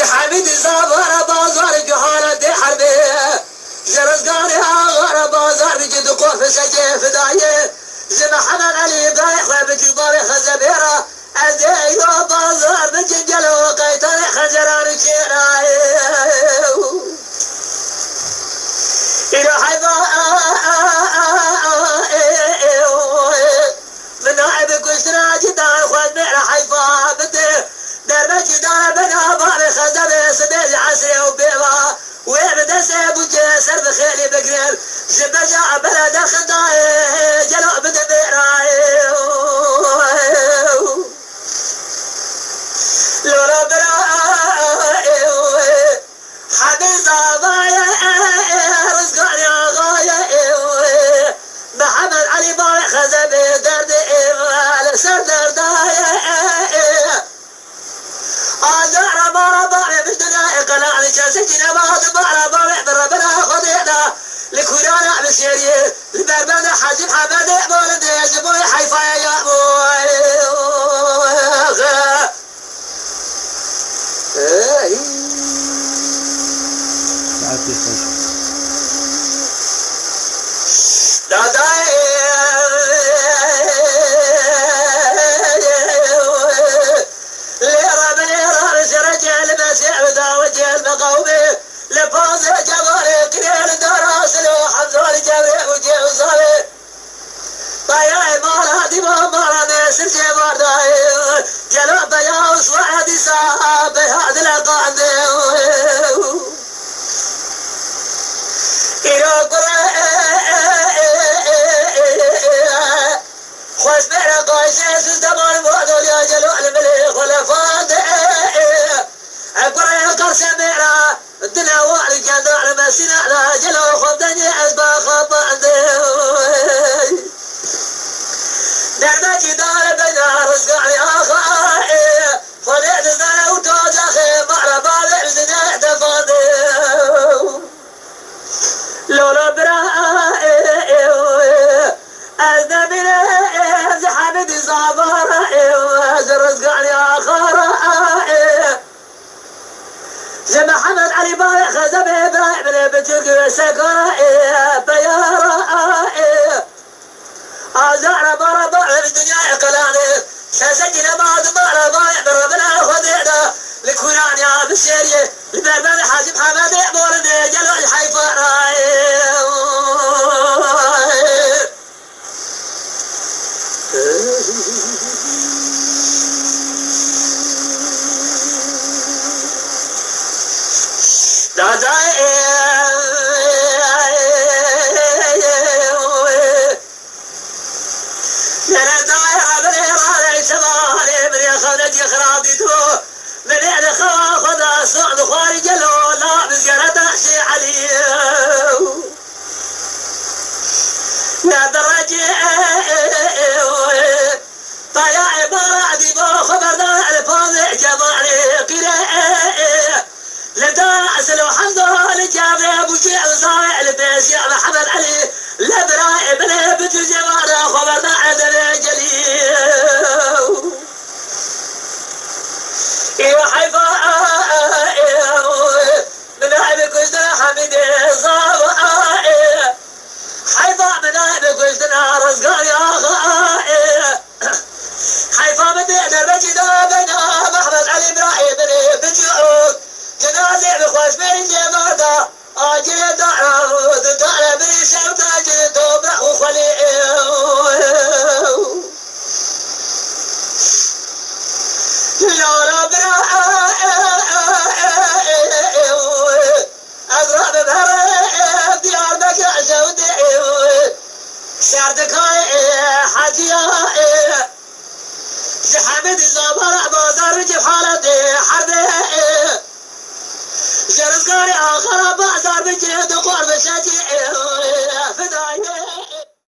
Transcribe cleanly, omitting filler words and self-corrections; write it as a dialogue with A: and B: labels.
A: حميد زابر بازار جهالة حربي جرزقاني آغار بازار بجد قوف سجي فداية زي محمد علي بايخ بجبار خزبيرة أزيو بازار بجد وقيتر خزران شيراي إلى حيبا من نائب كشنا جدار خواد مئر حيفا بده درب جدار بنا بار خزب سبيل عسري وبيضا ويبدا سيبو جسر بخيلي بقرير زبجا بلد الخضاي جلو بدا بيراي لولا براي حبيب ضايا رزقاني غايا محمد علي بار خزب درد على سر دردايا أزار بارا بارا بدنا إقلال شاسجنا بعض بارا بارا بربنا خدينا لكورانا بسيري لبربنا حجب حبنا بولد يجبوي حيفا يا بوي المقاومة لفاظ جباري قريل دراس لو حمزة جبري وجيب صالي طياي مالا دماء مالا نسر جبار داي جلوب يا أسوأ دي صاحب هذا الأقاند إيرو خوش بيرا قايشة سلطمان بوضو يا جلو المليخ ولفاند أقول يا قرص ميرا الدنيا والي جدار مسينا لا جلو خدني أسبا خباندي درب جدار بنا رزقاني آخائي فليت زنا وتوزخي معرب على الزنا تفاضي لولا برائي أزدمني زحمد صابرائي رزقاني آخائي زي محمد علي بايع خزب إبراهيم بتجي سكرائي بيارائي أزار برا بايع الدنيا قلاني سجل بعض برا بايع بربنا خدينا لكونان يا بسيري لبربنا حاجب حمد بولني جلو الحيفا راي صعد خارج الولا بزيارة شي علي نادر طيا برادي بو خبرنا الفاضع جمالي قراء لدى أسلو حمده لجابه ابو شيء صايع لبيس يا محمد علي لبراء ابن بنت الجمال خبرنا عدل جليل يا حيفا من عيبك وجدنا حميد صاب حيفا من عيبك وجدنا رزقاني آخائي حيفا بدينا بجدا بنا محمد علي إبراهيم بجعود جنازي بخوش بين جمادا آجي دعرود دعنا بريشة وتاجي توبرح وخليل لولا برا أضرب بهر ديار بكع سودي سردك حاجيا زحمد الزبر بازار جحالة حربي جرزقاري آخر بازار بجيب